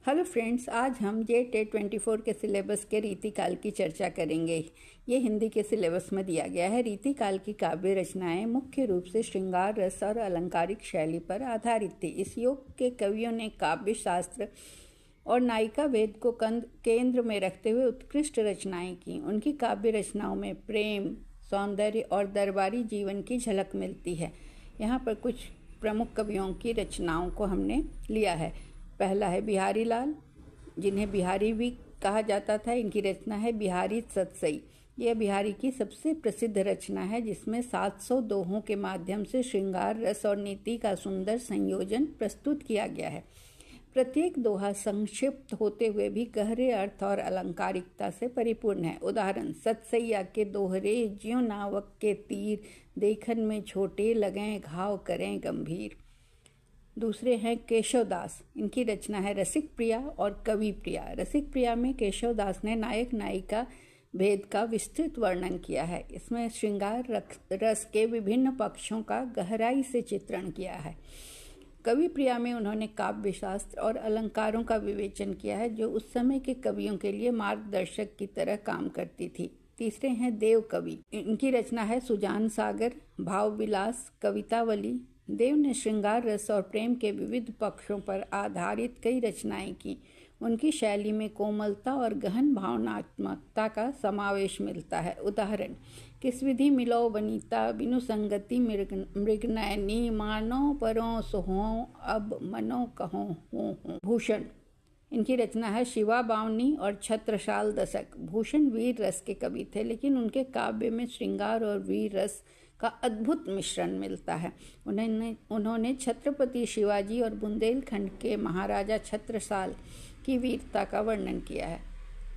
Hello friends, आज हम JET 24 के सिलेबस के रीतिकाल की चर्चा करेंगे। ये हिंदी के सिलेबस में दिया गया है। रीतिकाल की काव्य रचनाएं मुख्य रूप से श्रृंगार रस और अलंकारिक शैली पर आधारित थी। इस युग के कवियों ने काव्य शास्त्र और नायिका भेद को केंद्र में रखते हुए उत्कृष्ट रचनाएं की। उनकी काव्य रचनाओं में प्रेम, सौंदर्य और दरबारी जीवन की झलक मिलती है। यहाँ पर कुछ प्रमुख कवियों की रचनाओं को हमने लिया है। पहला है बिहारी लाल, जिन्हें बिहारी भी कहा जाता था। इनकी रचना है बिहारी सतसई। यह बिहारी की सबसे प्रसिद्ध रचना है, जिसमें 700 दोहों के माध्यम से श्रृंगार रस और नीति का सुंदर संयोजन प्रस्तुत किया गया है। प्रत्येक दोहा संक्षिप्त होते हुए भी गहरे अर्थ और अलंकारिकता से परिपूर्ण है। उदाहरण, सतसैया के दोहरे ज्यों नावक के तीर, देखन में छोटे लगें घाव करें गंभीर। दूसरे हैं केशवदास। इनकी रचना है रसिक प्रिया और कवि प्रिया। रसिक प्रिया में केशवदास ने नायक नायिका भेद का विस्तृत वर्णन किया है। इसमें श्रृंगार रस के विभिन्न पक्षों का गहराई से चित्रण किया है। कवि प्रिया में उन्होंने काव्य शास्त्र और अलंकारों का विवेचन किया है, जो उस समय के कवियों के लिए मार्गदर्शक की तरह काम करती थी। तीसरे हैं देव कवि। इनकी रचना है सुजान सागर, भाव विलास, कवितावली। देव ने श्रृंगार रस और प्रेम के विविध पक्षों पर आधारित कई रचनाएं की। उनकी शैली में कोमलता और गहन भावनात्मकता का समावेश मिलता है। उदाहरण, किस विधि मिलो बनीता, बिनु संगति मृगनयनी, मानो परों सोहों, अब मनो कहो हो। भूषण। इनकी रचना है शिवा बावनी और छत्रसाल दशक। भूषण वीर रस के कवि थे, लेकिन उनके काव्य में श्रृंगार और वीर रस का अद्भुत मिश्रण मिलता है। उन्होंने छत्रपति शिवाजी और बुंदेलखंड के महाराजा छत्रसाल की वीरता का वर्णन किया है।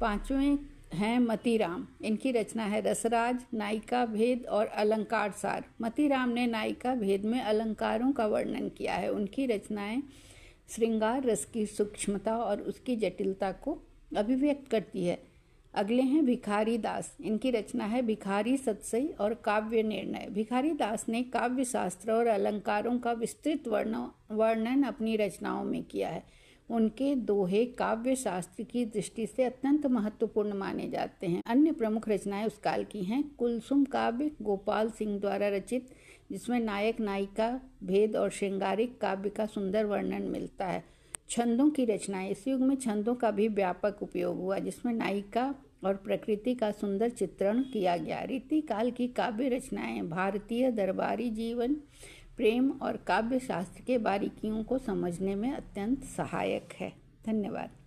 पांचवें हैं मतीराम। इनकी रचना है रसराज, नायिका भेद और अलंकार सार। मतीराम ने नायिका भेद में अलंकारों का वर्णन किया है। उनकी रचनाएं श्रृंगार रस की सूक्ष्मता और उसकी जटिलता को अभिव्यक्त करती है। अगले हैं भिखारी दास। इनकी रचना है भिखारी सतसई और काव्य निर्णय। भिखारी दास ने काव्य शास्त्र और अलंकारों का विस्तृत वर्णन अपनी रचनाओं में किया है। उनके दोहे काव्य शास्त्र की दृष्टि से अत्यंत महत्वपूर्ण माने जाते हैं। अन्य प्रमुख रचनाएं उस काल की हैं। कुलसुम काव्य गोपाल सिंह द्वारा रचित, जिसमें नायक नायिका भेद और श्रृंगारिक काव्य का सुंदर वर्णन मिलता है। छंदों की रचनाएं। इस युग में छंदों का भी व्यापक उपयोग हुआ, जिसमें नायिका और प्रकृति का सुंदर चित्रण किया गया। रीतिकाल की काव्य रचनाएं भारतीय दरबारी जीवन, प्रेम और काव्य शास्त्र के बारीकियों को समझने में अत्यंत सहायक है। धन्यवाद।